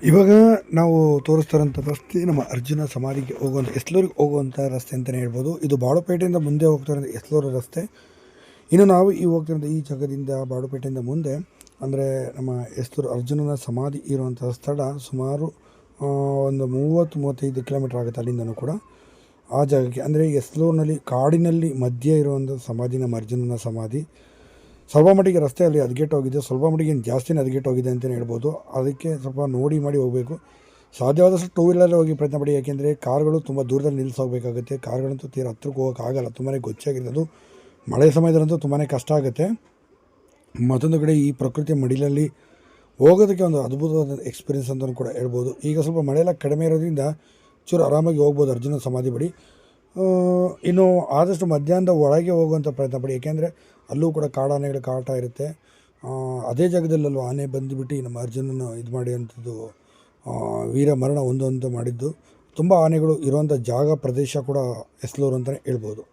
ಇವಾಗ ನಾವು ತೋರಿಸ್ತಾರಂಥ ರಸ್ತೆ ನಮ್ಮ ಅರ್ಜುನ ಸಮಾಧಿಗೆ ಹೋಗುವಂಥ ಎಸ್ಲೂರಿಗೆ ಹೋಗುವಂಥ ರಸ್ತೆ ಅಂತಲೇ ಹೇಳ್ಬೋದು. ಇದು ಬಾಳುಪೇಟೆಯಿಂದ ಮುಂದೆ ಹೋಗ್ತಾರಂಥ ಎಸ್ಲೂರು ರಸ್ತೆ. ಇನ್ನು ನಾವು ಈ ಹೋಗ್ತಿರೋಂಥ ಈ ಜಾಗದಿಂದ ಬಾಳುಪೇಟೆಯಿಂದ ಮುಂದೆ ಅಂದರೆ ನಮ್ಮ ಎಸ್ಲೂರು ಅರ್ಜುನನ ಸಮಾಧಿ ಇರುವಂಥ ಸ್ಥಳ ಸುಮಾರು ಒಂದು 30-35 ಕಿಲೋಮೀಟ್ರ್ ಆಗುತ್ತೆ ಅಲ್ಲಿಂದನೂ ಕೂಡ ಆ ಜಾಗಕ್ಕೆ. ಅಂದರೆ ಎಸ್ಲೂರಿನಲ್ಲಿ ಕಾಡಿನಲ್ಲಿ ಮಧ್ಯೆ ಇರುವಂಥ ಸಮಾಧಿ ನಮ್ಮ ಅರ್ಜುನನ ಸಮಾಧಿ. ಸ್ವಲ್ಪ ಮಟ್ಟಿಗೆ ರಸ್ತೆಯಲ್ಲಿ ಹದಗೆಟ್ಟೋಗಿದೆ, ಸ್ವಲ್ಪ ಮಟ್ಟಿಗೆ ಜಾಸ್ತಿನೇ ಹದಗೆಟ್ಟೋಗಿದೆ ಅಂತಲೇ ಹೇಳ್ಬೋದು. ಅದಕ್ಕೆ ಸ್ವಲ್ಪ ನೋಡಿ ಮಾಡಿ ಹೋಗಬೇಕು. ಸಾಧ್ಯವಾದಷ್ಟು ಟೂ ವೀಲರಲ್ಲಿ ಹೋಗಿ ಪ್ರಯತ್ನ ಪಡಿ, ಯಾಕೆಂದರೆ ಕಾರ್ಗಳು ತುಂಬ ದೂರದಲ್ಲಿ ನಿಲ್ಲಿಸೋಗಬೇಕಾಗುತ್ತೆ. ಕಾರ್ಗಳಂತೂ ತೀರ ಹತ್ರಕ್ಕೆ ಹೋಗೋಕ್ಕಾಗಲ್ಲ, ತುಂಬಾ ಗೊಚ್ಚಾಗಿರೋದು. ಮಳೆ ಸಮಯದಲ್ಲಂತೂ ತುಂಬಾ ಕಷ್ಟ ಆಗುತ್ತೆ. ಮತ್ತೊಂದು ಕಡೆ ಈ ಪ್ರಕೃತಿಯ ಮಡಿಲಲ್ಲಿ ಹೋಗೋದಕ್ಕೆ ಒಂದು ಅದ್ಭುತವಾದ ಎಕ್ಸ್ಪೀರಿಯೆನ್ಸ್ ಅಂತಲೂ ಕೂಡ ಹೇಳ್ಬೋದು. ಈಗ ಸ್ವಲ್ಪ ಮಳೆಯೆಲ್ಲ ಕಡಿಮೆ ಇರೋದ್ರಿಂದ ಚೂರು ಆರಾಮಾಗಿ ಹೋಗ್ಬೋದು ಅರ್ಜುನ ಸಮಾಧಿ ಬಳಿ. ಇನ್ನು ಆದಷ್ಟು ಮಧ್ಯಾಹ್ನದ ಒಳಗೆ ಹೋಗುವಂಥ ಪ್ರಯತ್ನ ಪಡಿ, ಏಕೆಂದರೆ ಅಲ್ಲೂ ಕೂಡ ಕಾಡಾನೆಗಳ ಕಾಟ ಇರುತ್ತೆ. ಅದೇ ಜಾಗದಲ್ಲೂ ಆನೆ ಬಂದುಬಿಟ್ಟು ನಮ್ಮ ಅರ್ಜುನನ ಇದು ಮಾಡಿ ಅಂಥದ್ದು ವೀರ ಮರಣ ಹೊಂದುವಂತೆ ಮಾಡಿದ್ದು. ತುಂಬ ಆನೆಗಳು ಇರುವಂಥ ಜಾಗ ಪ್ರದೇಶ ಕೂಡ ಎಸ್ಲೂರು ಅಂತಲೇ ಹೇಳ್ಬೋದು.